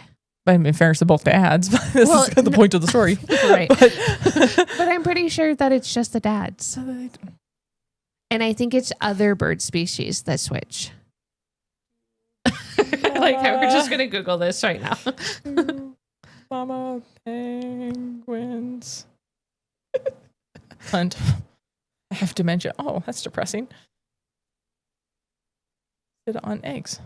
But in fairness to both dads, but this is the point of the story. Right. But I'm pretty sure that it's just the dads. And I think it's other bird species that switch. Like, we're just going to Google this right now. Mama penguins. Hunt. I have dementia. Oh, that's depressing. Sit on eggs.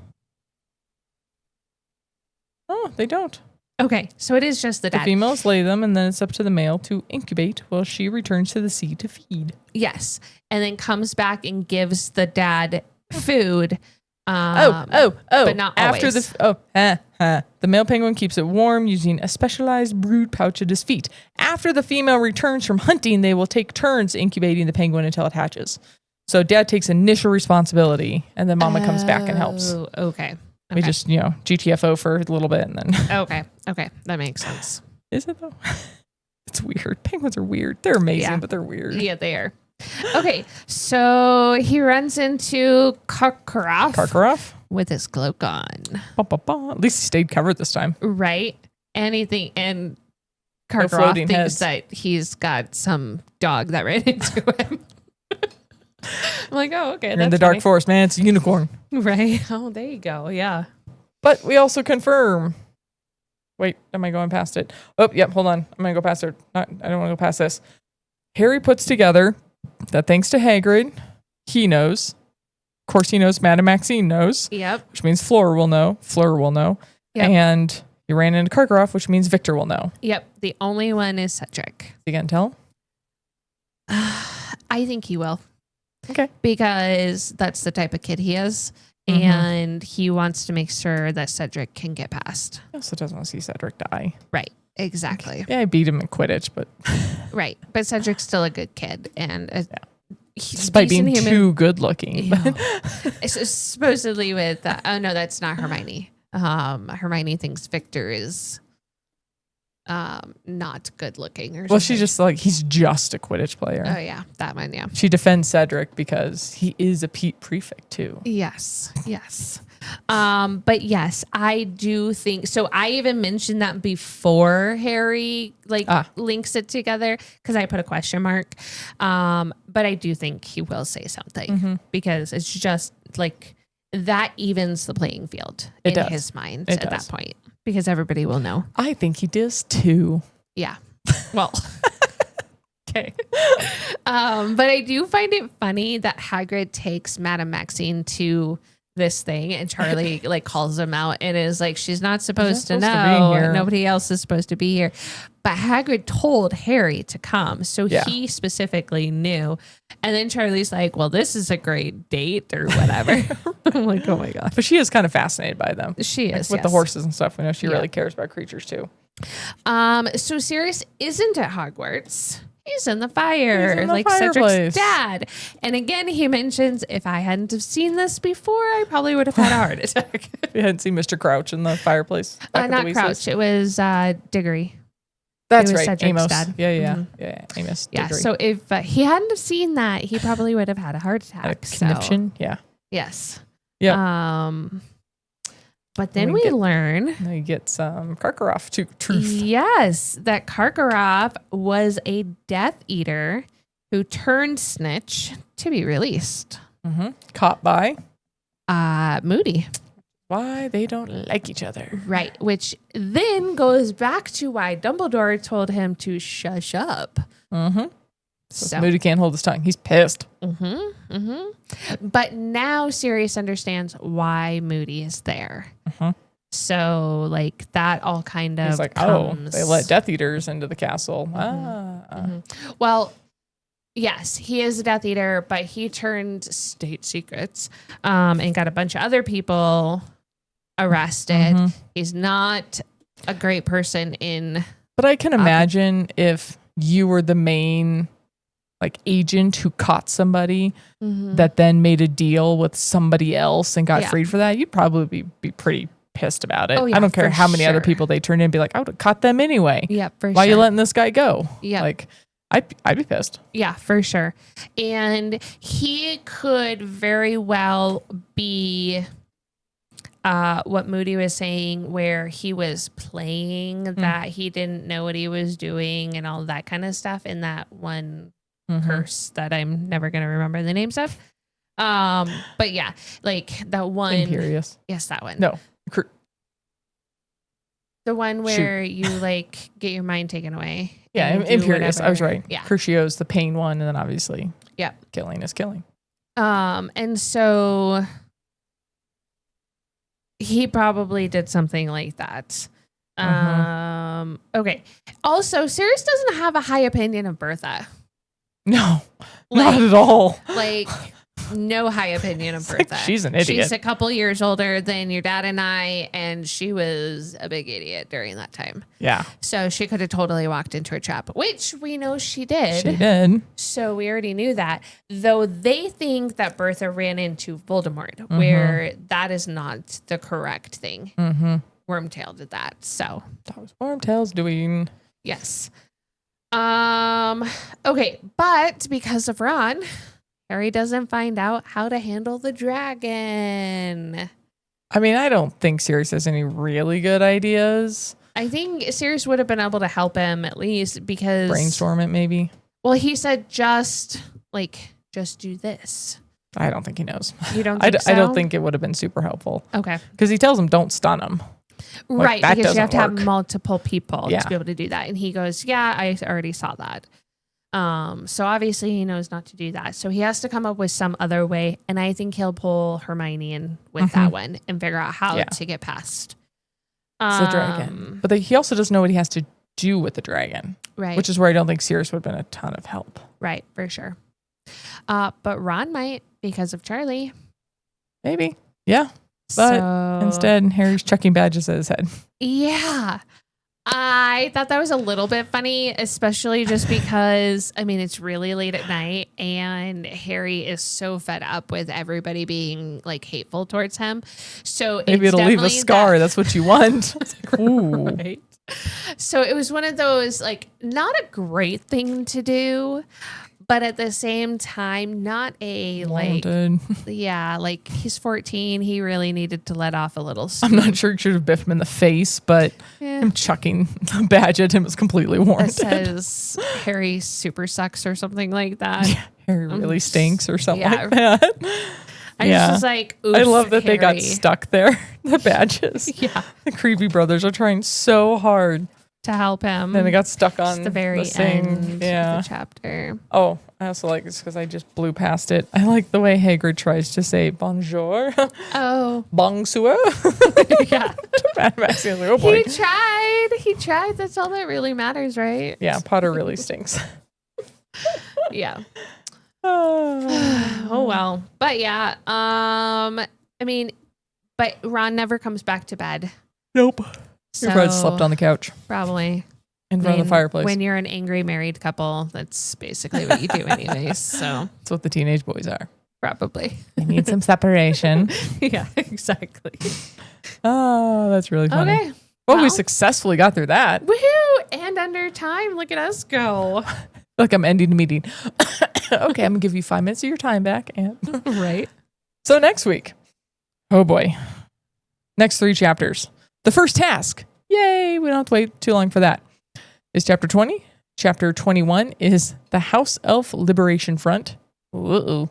Oh, they don't. Okay, so it is just the dad. The females lay them, and then it's up to the male to incubate while she returns to the sea to feed. Yes, and then comes back and gives the dad food. But not always. The male penguin keeps it warm using a specialized brood pouch at his feet. After the female returns from hunting, they will take turns incubating the penguin until it hatches. So dad takes initial responsibility, and then mama comes back and helps. Okay. We just, GTFO for a little bit and then. Okay. That makes sense. Is it though? It's weird. Penguins are weird. They're amazing, but they're weird. Yeah, they are. Okay. So he runs into Karkaroff with his cloak on. At least he stayed covered this time. Right. And Karkaroff thinks that he's got some dog that ran into him. I'm like, oh, okay. You're in the dark forest, man. It's a unicorn. Right. Oh, there you go. Yeah. But we also confirm. Wait, am I going past it? Oh, yep. Hold on. I'm going to go past it. I don't want to go past this. Harry puts together that thanks to Hagrid, he knows. Of course, he knows. Madame Maxine knows. Yep. Which means Fleur will know. Yep. And he ran into Karkaroff, which means Victor will know. Yep. The only one is Cedric. You can tell? I think he will. Okay. Because that's the type of kid he is. Mm-hmm. And he wants to make sure that Cedric can get past. He also doesn't want to see Cedric die. Right. Exactly. Yeah, I beat him in Quidditch, but... Right. But Cedric's still a good kid. And despite being too good looking. It's supposedly with... oh, no, that's not Hermione. Hermione thinks Victor is... not good looking or something. Well, she's just like, he's just a Quidditch player. Oh yeah, that one, yeah. She defends Cedric because he is a prefect too. Yes. But yes, I do think so. I even mentioned that before Harry links it together because I put a question mark. But I do think he will say something because it's just like that evens the playing field in his mind at that point. Because everybody will know. I think he does too. Yeah. Well. Okay. But I do find it funny that Hagrid takes Madame Maxine to this thing and Charlie calls him out and is like, she's not supposed to know. Nobody else is supposed to be here. But Hagrid told Harry to come, so Yeah. he specifically knew. And then Charlie's like, well, this is a great date or whatever. I'm like, oh my God. But she is kind of fascinated by them. She is, With the yes. horses and stuff. We know she Yeah. really cares about creatures too. So Sirius isn't at Hogwarts. He's in the fire, He's in the like Cedric's fireplace. dad. And again, he mentions, if I hadn't have seen this before, I probably would have had a heart attack. You hadn't seen Mr. Crouch in the fireplace. Back with the Not Crouch. Weasleys? It was Diggory. That's it was right. Cedric's Amos. dad. Yeah. Amos. Yeah. Diggory. So if he hadn't have seen that, he probably would have had a heart Had a attack. So, conniption. Yeah. yes. Yeah. But then We we get- learn, Now you get some Karkaroff truth. yes, that Karkaroff was a Death Eater who turned snitch to be released. Caught by Moody. why they don't like each other. Right. Which then goes back to why Dumbledore told him to shush up. So, Moody can't hold his tongue. He's pissed. But now Sirius understands why Moody is there. So like that all kind of He's like, comes. they let Death Eaters into the castle. Well, yes, he is a Death Eater, but he turned state secrets and got a bunch of other people arrested. He's not a great person in. But I can imagine if you were the main like agent who caught somebody that then made a deal with somebody else and got freed for that, you'd probably be pretty pissed about it. Oh, yeah, I don't care for how many other sure. people they turned in, be like, I would have caught them anyway. Yeah, for Why sure. are you letting this guy go? Yeah. Like I'd be pissed. Yeah, for sure. And he could very well be what Moody was saying, where he was playing that he didn't know what he was doing and all that kind of stuff in that one curse that I'm never going to remember the names of. But yeah, like that one. Imperious. Yes, that one. No. The one where you like get your mind taken away. Yeah, and do Imperious. I was whatever. right. Yeah. Crucio's the pain one, and then obviously killing is killing. And so he probably did something like that. Okay. Also, Sirius doesn't have a high opinion of Bertha. No, Like- not at all. Like, no high opinion of Bertha. she's an idiot. She's a couple years older than your dad and I, and she was a big idiot during that time. Yeah, So she could have totally walked into a trap, which we know she did. she did. So we already knew that. Though they think that Bertha ran into Voldemort, where that is not the correct thing. Wormtail did that. So That was Wormtail's doing. yes. Okay, but because of Ron, Harry doesn't find out how to handle the dragon. I mean, I don't think Sirius has any really good ideas. I think Sirius would have been able to help him at least because Brainstorm it, maybe. Well, he said just do this. I don't think he knows. You don't think I don't so? think it would have been super helpful. Okay. Because he tells him, don't stun him. Right, that because you have to doesn't have work. multiple people Yeah. to be able to do that. And he goes, yeah, I already saw that. So obviously he knows not to do that. So he has to come up with some other way. And I think he'll pull Hermione in with that one and figure out how to get past It's the dragon. But he also doesn't know what he has to do with the dragon. Right. Which is where I don't think Sirius would have been a ton of help. Right, for sure. But Ron might because of Charlie. Maybe. Yeah. But So- instead, Harry's checking badges at his head. Yeah. I thought that was a little bit funny, especially just because, I mean, it's really late at night and Harry is so fed up with everybody being like hateful towards him. So Maybe it's it'll leave a definitely scar. That's what you want. It's like, ooh. Right. So it was one of those, like, not a great thing to do, but at the same time, not a like, Wanted. yeah, like he's 14. He really needed to let off a little I'm steam. not sure he should have biffed him in the face, but Yeah. him chucking the badge at him is completely That warranted. says Harry super sucks or something like that. Harry really stinks or something yeah. like that. I just was like, oops, I love that they got Harry, stuck there, the badges. Yeah. The Creepy brothers are trying so hard. to help him. And they got stuck It's on the very thing. end Yeah. of the chapter. Oh, I also like this because I just blew past it. I like the way Hagrid tries to say bonjour. Oh, Bonsoir. yeah. Mad Max is like, oh boy. He tried. He tried. That's all that really matters, right? Yeah, Potter really stinks. Yeah. Oh well. But yeah. I mean, but Ron never comes back to bed. Nope. So Your probably slept on the couch probably in front of the fireplace. When you're an angry married couple, that's basically what you do anyways. So that's what the teenage boys are. Probably. They need some separation. Yeah, exactly. Oh, that's really funny. Okay. Well, we successfully got through that. Woohoo! And under time. Look at us go. Like I'm ending the meeting. Okay, I'm gonna give you 5 minutes of your time back. And right. So next week, oh boy, next 3 chapters. The first task, yay! We don't have to wait too long for that. Is chapter 20. Chapter 21 is the House Elf Liberation Front. Uh-oh.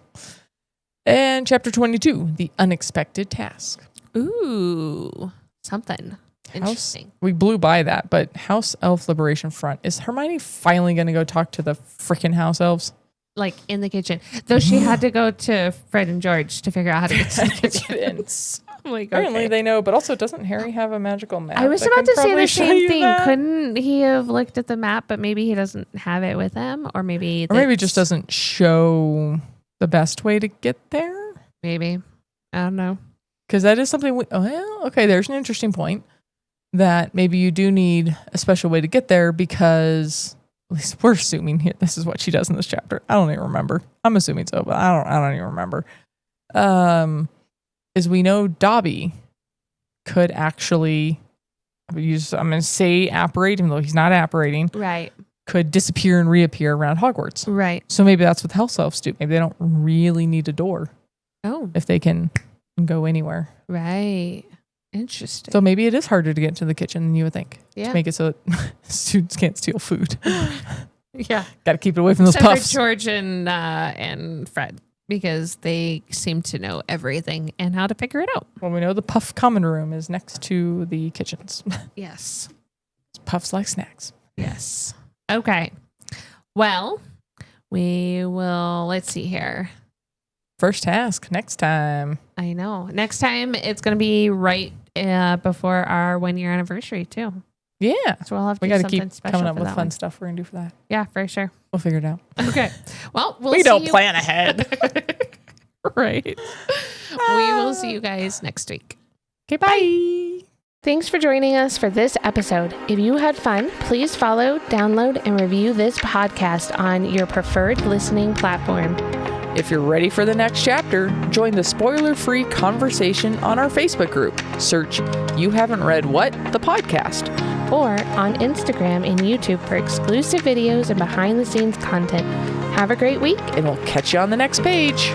And chapter 22, the Unexpected Task. Ooh, something interesting. We blew by that, but House Elf Liberation Front. Is Hermione finally going to go talk to the freaking house elves? Like in the kitchen. Though she had to go to Fred and George to figure out how to get to the kitchen. I'm like, apparently they know, but also doesn't Harry have a magical map? I was about to say the same thing. That? Couldn't he have looked at the map, but maybe he doesn't have it with him? Or maybe just doesn't show the best way to get there? Maybe. I don't know. Because that is something okay, there's an interesting point that maybe you do need a special way to get there because at least we're assuming here this is what she does in this chapter. I don't even remember. I'm assuming so, but I don't even remember. Is we know Dobby could actually I'm gonna say apparate, even though he's not apparating. Right. Could disappear and reappear around Hogwarts. Right. So maybe that's what the house elves do. Maybe they don't really need a door. Oh. If they can go anywhere. Right. Interesting. So maybe it is harder to get into the kitchen than you would think. Yeah. To make it so that students can't steal food. Yeah. Got to keep it away from those Except puffs. for George and Fred, because they seem to know everything and how to figure it out. Well, we know the Puff common room is next to the kitchens. Yes. Puffs like snacks. Yes. Okay. Well, we will, let's see here. First task next time. I know. Next time it's going to be right before our 1-year anniversary too. Yeah. So we'll have to we do got to something keep special coming up for with that fun one. stuff we're going to do for that. Yeah, for sure. We'll figure it out. Okay. Well, we don't plan ahead. Right. We will see you guys next week. Okay, bye. Thanks for joining us for this episode. If you had fun, please follow, download, and review this podcast on your preferred listening platform. If you're ready for the next chapter, join the spoiler-free conversation on our Facebook group. Search You Haven't Read What? The podcast. Or on Instagram and YouTube for exclusive videos and behind-the-scenes content. Have a great week. And we'll catch you on the next page.